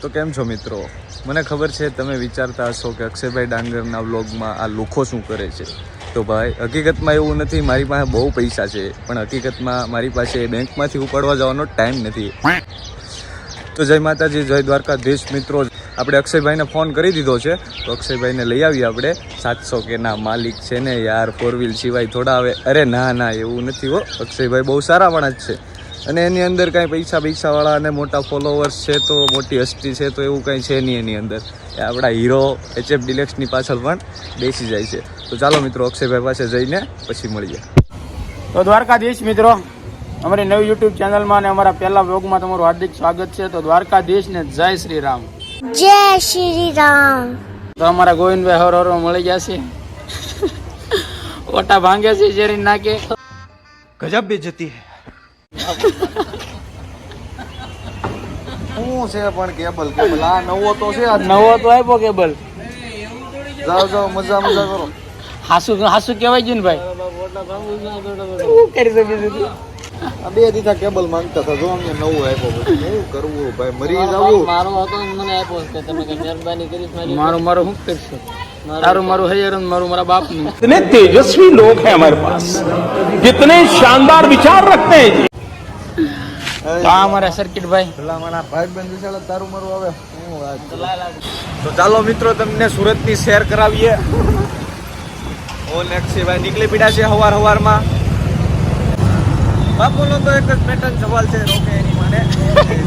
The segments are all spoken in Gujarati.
તો કેમ છો મિત્રો? મને ખબર છે તમે વિચારતા હશો કે અક્ષયભાઈ ડાંગરના વ્લોગમાં આ લુખો શું કરે છે. તો ભાઈ હકીકતમાં એવું નથી, મારી પાસે બહુ પૈસા છે, પણ હકીકતમાં મારી પાસે બેંકમાંથી ઉપાડવા જવાનો ટાઈમ નથી. તો જય માતાજી, જય દ્વારકાધીશ મિત્રો. આપણે અક્ષયભાઈને ફોન કરી દીધો છે, તો અક્ષયભાઈને લઈ આવીએ આપણે. 700 કે ના માલિક છે ને યાર, 4 વ્હીલ સિવાય થોડા આવે. અરે ના એવું નથી હો, અક્ષયભાઈ બહુ સારા માણસ છે અને એની અંદર કાંઈ પૈસાવાળા અને મોટા ફોલોવર્સ છે તો મોટી હસ્તી છે તો એવું કાંઈ છે નહીં એની અંદર. એ આપણા હીરો HF ડિલેક્સની પાછળ પણ બેસી જાય છે. તો ચાલો મિત્રો અક્ષયભાઈ પાસે જઈને પછી મળીએ. તો દ્વારકાધીશ મિત્રો, અમારી નવી યુટ્યુબ ચેનલમાં અને અમારા પહેલા વ્લોગમાં તમારું હાર્દિક સ્વાગત છે. તો દ્વારકાધીશ ને જય શ્રી રામ. જય શ્રી રામ. તો અમારા ગોવિંદભાઈ હર મળી ગયા છે, ઓટા ભાંગે છે શેરી નાકે. ગજબ બેજતી હે. શું છે પણ કેબલ આ નવો તો છે, નવો તો આપ્યો કેબલ. જાઓ મજા કરો. હાસુ કહેવાય છે ને ભાઈ. શું કરી શકીશું તું? આ બે દીધા કેબલ માંગતા હતા, જો અમને નવું આપ્યો. પછી શું કરવું ભાઈ, મરી જવું. મારો હતો મને આપ્યો કે તમે કઈ મહેરબાની કરી મારું શું કરશો? મારું હૈયર મારું મારા બાપ નું. कितने तेजस्वी लोग हैं हमारे पास, कितने शानदार विचार रखते हैं जी. તો આ અમારા સર્કિટ ભાઈ ભલામણા ભાઈ બંધ વિશાળ તારું મારું આવે. તો ચાલો મિત્રો તમને સુરતની શેર કરાવીએ. અક્ષયભાઈ નીકળી પડ્યા છે હવારમાં. બાપુનો તો એક જ પેટર્ન સવાલ છે, રોકે એની માને.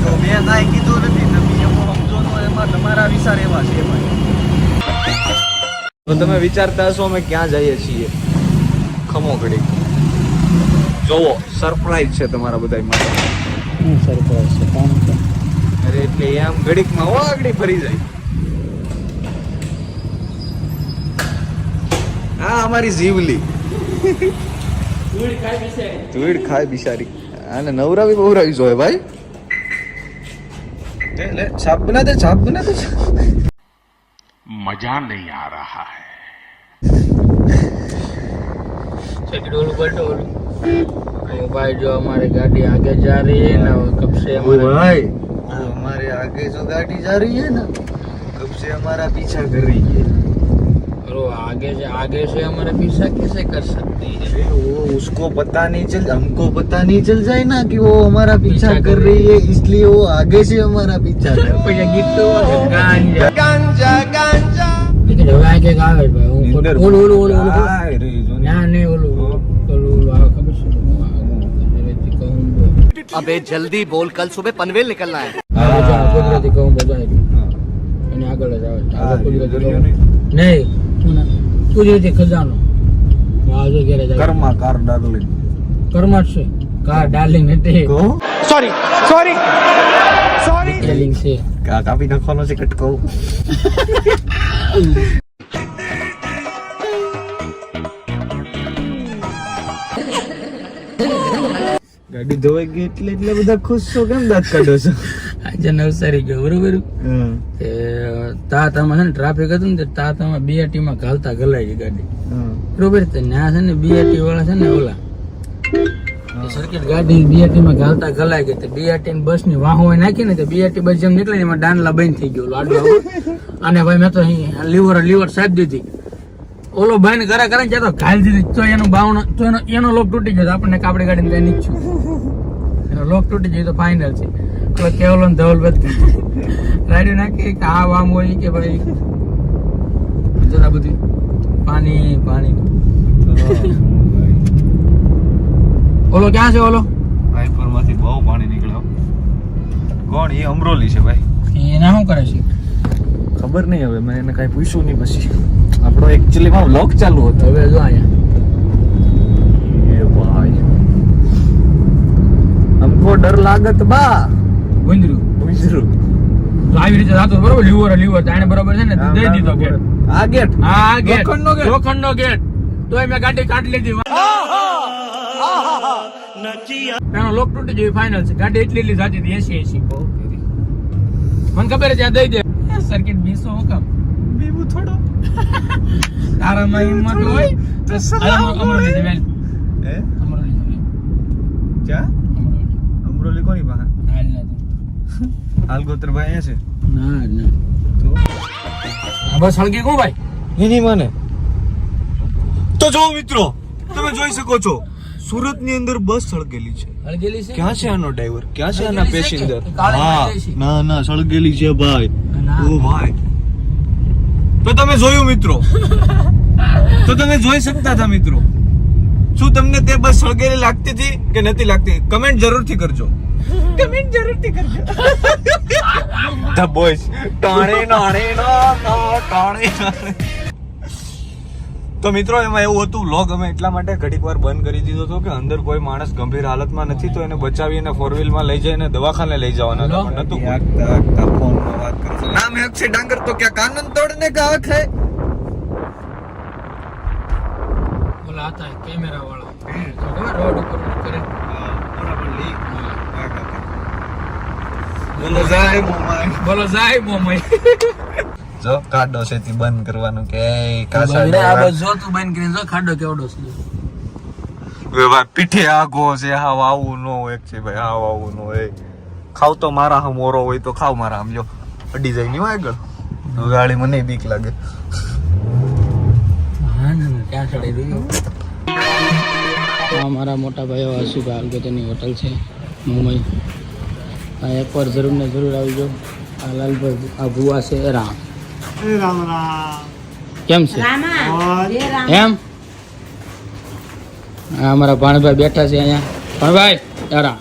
તો મેં કાંઈ કીધું નથી, તમે એમાં સમજો તો એમાં તમારા વિચાર એવા છે ભાઈ. તો તમે વિચારતા હશો અમે ક્યાં જઈએ છીએ. ખમો ઘડી જોવો, સરપ્રાઈઝ છે તમારા બધા માટે. સરપ્રાઈઝ છે કામ છે. અરે એટલે આમ ઘડીકમાં આગળ ફરી જાય. હા અમારી જીવલી ધૂળ ખાય બિચારી. આને નવરાવી બહુરાવી જોઈએ ભાઈ. લે છાપ બના દે. मजा नहीं आ रहा है. सैकिड ओलू पलटो ओलू. ओ भाई जो हमारी गाड़ी आगे जा रही है ना, कब से भाई हमारे आगे जो गाड़ी जा रही है ना, कब से हमारा पीछा कर रही है. और वो आगे से हमारा पीछा कैसे कर सकती है? वो उसको पता नहीं चल, हमको पता नहीं चल जाए ना कि वो हमारा पीछा कर रही है, इसलिए वो आगे से हमारा पीछा कर रही है. गीत तो गांजा गांजा लेकिन હવે આગે ગાવે ભાઈ. હું ઓલું હાય રે જો ને. ના નહીં ઓલું આ ખબર છે अबे जल्दी बोल, कल सुबह पनवेल निकलना है. ગુજરાતી કહું બધા એને આગળ જ આવે. આગળ ગુજરાતી નહીં, ગુજરાતી ખજાનો. આજે ઘરે જાય કર્મા કાર ડાર્લિંગ. કર્મા છે કાર ડાર્લિંગ નથી. सॉरी ડાર્લિંગ છે. કાપી નાખવાનો છે કટકો. ગાડી ધોવાઈ ગઈ એટલે બધા ખુશ છો, કેમ દાંત કાઢો છો? આજે નવસારી ગયો બરોબર. તાતામાં છે ને ટ્રાફિક હતું ને, તાતામાં BRT માં ઘાલતા ગલાઈ ગઈ ગાડી બરોબર. ત્યાં છે ને BRT વાળા છે ને ઓલા સર્કિટ ગાડી BRT માં ઘાલતા ગલાઈ ગઈ. BRT ની બસ ની વાહો નાખી ને, BRT બસ જેમ નીકળે એમાં ડાંડલા બંધ થઈ ગયો લાડુ. અને ભાઈ મેં તો લીવર સાહેબ દીધી. ઓલો ભાઈ ને ઘરે કરે તો ઘાલ દીધી, તો એનું બાવણ તો એનો લોક તૂટી ગયો. આપણને કાપડી ગાડીને કઈ નીચું એનો લોક તૂટી ગયો તો ફાઇનલ છે. હવે કેવલો ધવલ બધ રાડ્યું નાખી કે આ વામ હોય કે ભાઈ જરા બધી પાણી. ઓલો ક્યાં છે? ઓલો રાયપુર માંથી બહુ પાણી નીકળ્યો. કોણ? એ અમરોલી છે ભાઈ. એના શું કરે છે ખબર નહીં, હવે મેં એને કાંઈ પૂછ્યું નહીં. પછી આપણો એકચ્યુઅલી માં વ્લોગ ચાલુ હતો. હવે જો અહીંયા એ ભાઈ हमको डर लागत बा ગુંજરું આવી રીતે જાતો બરોબર. લીવર તાણે બરોબર છે ને, દઈ દીધો ગેટ. આ ગેટ લોખંડનો ગેટ તોય મેં ગાડી કાઢી લીધી. એનો લોક તૂટી ગયો ફાઇનલ છે. ગાડી એટલી જાતી હતી 80. મને ખબર છે આ દઈ દે. સર્કિટ બીસો હુકમ બીબુ થોડો તારામાં હિંમત હોય તો અમરોલી જવેલ. અમરોલી જવેલ ક્યાં? અમરોલી કોની પાસે? હાલ ગોત્રભાઈ અહીંયા છે. ના ના બસ હળગી ગયું ભાઈ એની મને તો જો મિત્રો તમે જોઈ શકો છો સુરત ની અંદર બસ સળગેલી છે. હળગેલી છે ક્યાં છે આનો ડ્રાઈવર, ક્યાં છે આના સળગેલી છે પેસેન્જર? કે કાળે હા પડેલી છે? ના ના સળગેલી છે ભાઈ. ના. ઓ ભાઈ તો તમે જોયું મિત્રો, તો તમે જોઈ શકતા હતા મિત્રો. શું તમને તે બસ સળગેલી લાગતી હતી કે નથી લાગતી? કમેન્ટ જરૂરથી કરજો. કમેન્ટ જરૂરથી કરજો. ધ બોયસ ટાણે નાણે ટાણે. તો મિત્રો એમાં એવું હતું, વ્લોગ અમે એટલા માટે ઘડીક વાર બંધ કરી દીધો હતો કે અંદર કોઈ માણસ ગંભીર હાલતમાં નથી, તો એને બચાવીને 4 વ્હીલમાં લઈ જઈને દવાખાને લઈ જવાના હતા, પણ નતું કોઈ. નામ है अक्षय डांगर, तो क्या कानून तोड़ने का हक है? બોલા આતા હે કેમેરા વાળા ખબર રોડ ઉપર કરે બોલો જાય મોમાઈ. બોલો જાય મોમઈ જો કાઢો છે થી બંધ કરવાનું કે આ બસ જો તું બંધ કરીને જો ખાડો કેવડો છે ભાઈ પીઠે આગો છે. હાવ આવું નો હોય છે ભાઈ, હાવ આવું નો હોય. ખાવ તો મારા હમ ઓરો હોય તો ખાવ મારા હમ. જો અડી જાય નહીં આગળ ગાડી, મને બીક લાગે. હા ના ક્યાં ચડી રહ્યું. આ મારા મોટા ભાઈઓ હસુભાઈ અલગતની હોટલ છે મુંબઈ. આ એકવાર જરૂર ને જરૂર આવી જાઓ. આ લાલભાઈ આ ભુવા છે રામ. કેમ છે એમ? આ અમારા ભાણભાઈ બેઠા છે અહીંયા. ભાણભાઈ રામ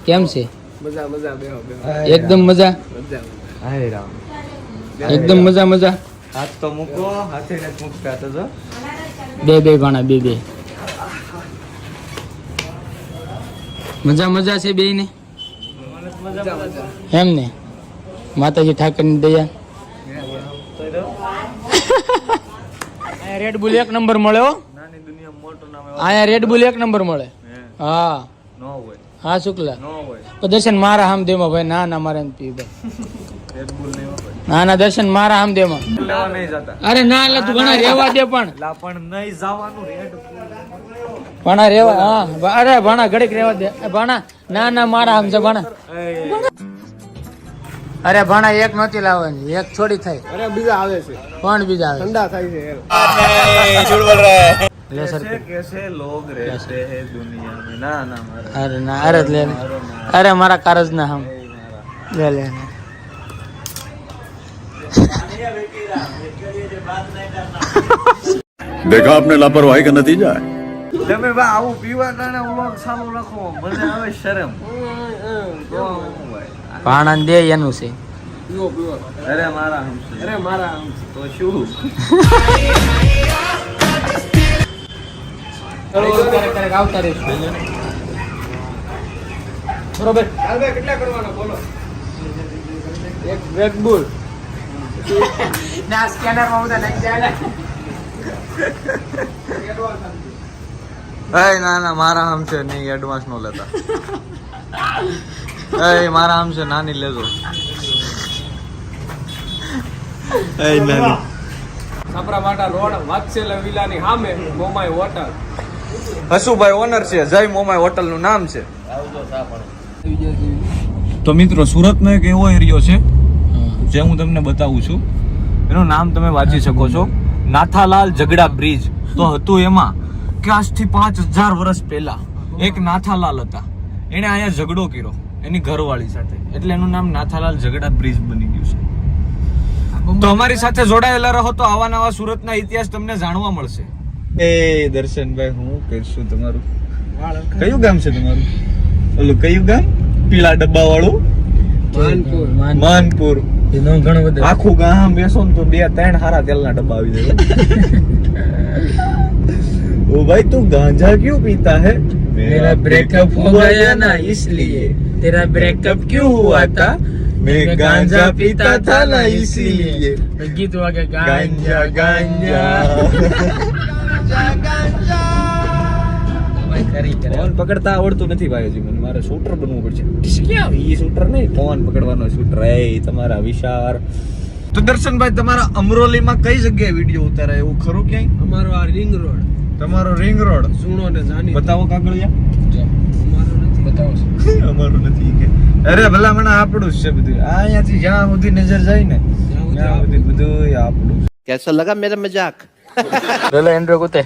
કેમ છે? એકદમ મજા. હાય રામ, એકદમ મજા મજા. હાથ તો મૂકો, હાથે ને મૂકતા તો જો. બે ભાણા બે મજા મજા છે બે ને એમ ને? માતાજી ઠાકરની દયા. રેડ બુલ 1 નંબર મળે હો. નાની દુનિયા મોટું નામ અહીંયા રેડ બુલ 1 નંબર મળે. હા નો હોય, હા શુક્લા નો હોય. તો દર્શન મારા હામદેવમાં ભાઈ. ના ના મારે નથી ભાઈ. રેડ બુલ નહીં હોય. ના ના દર્શન મારા હામદેવમાં. લેવા નહીં જતા. અરે ના એટલે તું ઘણા રેવા દે પણ. લા પણ નહીં જવાનું રેડ. ભાણા રેવા. હા અરે ભાણા ઘડીક રેવા દે. ભાણા ના ના મારા હામ છે ભાણા. અરે ભાણા એક નહોતી લાવવાની, એક થોડી થાય. અરે બીજા આવે છે, કોણ બીજા આવે? ઠંડા થાય છે. झूठ बोल रहा है. લે સર कैसे लोग रहते हैं दुनिया में. ना ना मारा. અરે ના અરે લે લે. અરે મારા કારજ ના હમ લે લે देखा आपने लापरवाही का नतीजा है. તમે બા આવું પીવા કારણે વ્લોગ ચાલુ રાખો, મને આવે શરમ. તો હું ભાઈ. ભાણા દે એનું છે. અરે મારા હમશે. અરે મારા તો શું? ક્યારેક આવતા રહીશું બરોબર. કેટલા કરવાના બોલો? એક રેડ બુલ. ના સ્કેનર માં બધા નાખી જાય. ના ના મારા હમ છે નહીં, એડવાન્સ નો લેતા. મારા હમ છે નાની લેજો. નાની સાપરાવાડા રોડ વાત્સલ્ય વિલાની સામે મોમાઈ હોટલ. હસુભાઈ ઓનર છે, જય મોમાઈ હોટલ નું નામ છે. તો મિત્રો સુરતનો એક એવો એરિયો છે જે હું તમને બતાવું છું. એનું નામ તમે વાંચી શકો છો, નાથાલાલ ઝગડા બ્રિજ. તો હતું એમાં કે આજથી 5000 વર્ષ પહેલા એક નાથાલાલ હતા, એને અહીંયા ઝઘડો કર્યો એની ઘરવાળી સાથે, એટલે એનું નામ નાથાલાલ ઝગડા બ્રિજ બની ગયું છે. તો અમારી સાથે જોડાયેલા રહો તો આવા નવા સુરતના ઇતિહાસ તમને જાણવા મળશે. એ દર્શનભાઈ હું કહીશું તમારું કયું ગામ છે તમારું? ઓલું કયું ગામ? પીળા ડબ્બા વાળું માનપુર. ઘણું બધું આખું ગામ બેસો ને તો 2-3 હારા તેલના ડબ્બા આવી જાય. ओ भाई तू गांजा क्यों पीता है? मेरा ब्रेकअप हो गया ना इसलिए. तेरा ब्रेकअप क्यों हुआ था? मैं गांजा पीता था ना इसलिए. गीत वागे गांजा गांजा. ફોન પકડતા આવડતું નથી ભાઈ હજી મને. મારે શૂટર બનવું પડશે. ક્યાં ઈ શૂટર નહીં, ફોન પકડવાનો શૂટર. એ તમારા વિચાર. તો દર્શનભાઈ તમારા અમરોલીમાં કઈ જગ્યાએ વિડીયો ઉતારાય એવું ખરું ક્યાંય? અમારો આ રિંગ રોડ, તમારો રિંગ રોડ સુણો ને જાની. બતાવો કાગળિયા. અમારો નથી. બતાવો. અમારું નથી કે અરે ભલા મને આપણું જ છે બધું. આ અહીંયાથી જ્યાં સુધી નજર જાય ને ત્યાં સુધી બધું આપણું. कैसा लगा मेरा मजाक? લે એન્ડ્રો કુતે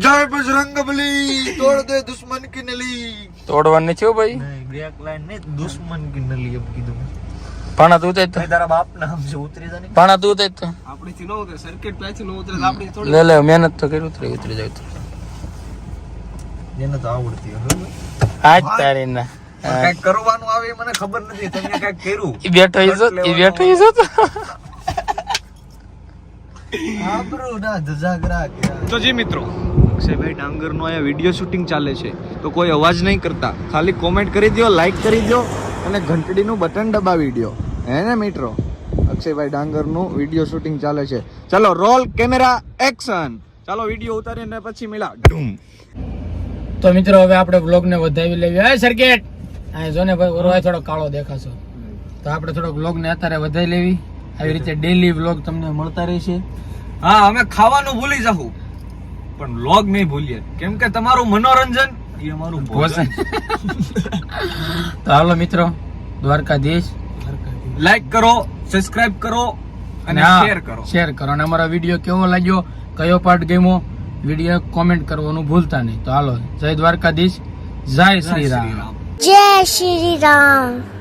જય બજરંગબલી, તોડ દે દુશ્મન કી નલી. તોડવાનું છે ભાઈ. બ્રેક લાઈન નહીં, દુશ્મન કી નલી એમ કીધું. પાણા તું તે તારા બાપ નામ છે, ઉતરી જા ને. પાણા તું તે આપણીથી ન ઉતરે સર્કિટ ત્યાંથી ન ઉતરે તો આપણી થોડી લે લે મહેનત તો કરી ઉતરી જાય એને તો આવડતી હોય. આજ તારી ના કઈક કરવાનું આવે એ મને ખબર નથી, તમે કઈક કર્યું. ઈ બેઠો ઈ તો આબરૂ ના ધજાગરા કર્યા. તો જી મિત્રો, અક્ષયભાઈ ડાંગરનો અહીંયા વિડીયો શૂટિંગ ચાલે છે, તો કોઈ અવાજ નહીં કરતા, ખાલી કોમેન્ટ કરી દો, લાઈક કરી દો અને ઘંટડીનું બટન દબાવી દો. હે ને મિત્રો, અક્ષયભાઈ ડાંગરનું વિડીયો શૂટિંગ ચાલે છે. ચાલો રોલ કેમેરા એક્શન. ચાલો વિડીયો ઉતારીને પછી મિલા. તો મિત્રો હવે આપણે બ્લોગ ને વધાવી લેવી. હે સર્કિટ આ જો ને ભાઈ ઓરવાય થોડો કાળો દેખાશો, તો આપણે થોડો બ્લોગ ને અત્યારે વધાવી લેવી. આવી રીતે ડેઈલી બ્લોગ તમને મળતા રહેશે. હા, અમે ખાવાનું ભૂલી જાહું પણ વ્લોગ નહીં ભૂલીએ, કેમ કે તમારું મનોરંજન એ અમારું ભોજન. તો હાલો મિત્રો, દ્વારકાધીશ લાઈક કરો, સબસ્ક્રાઇબ કરો અને શેર કરો. શેર કરો અને અમારો વિડીયો કેવો લાગ્યો, કયો પાર્ટ ગમ્યો, વિડીયો કોમેન્ટ કરવાનું ભૂલતા નહીં. તો હાલો, જય દ્વારકાધીશ, જય શ્રી રામ. जय श्री राम.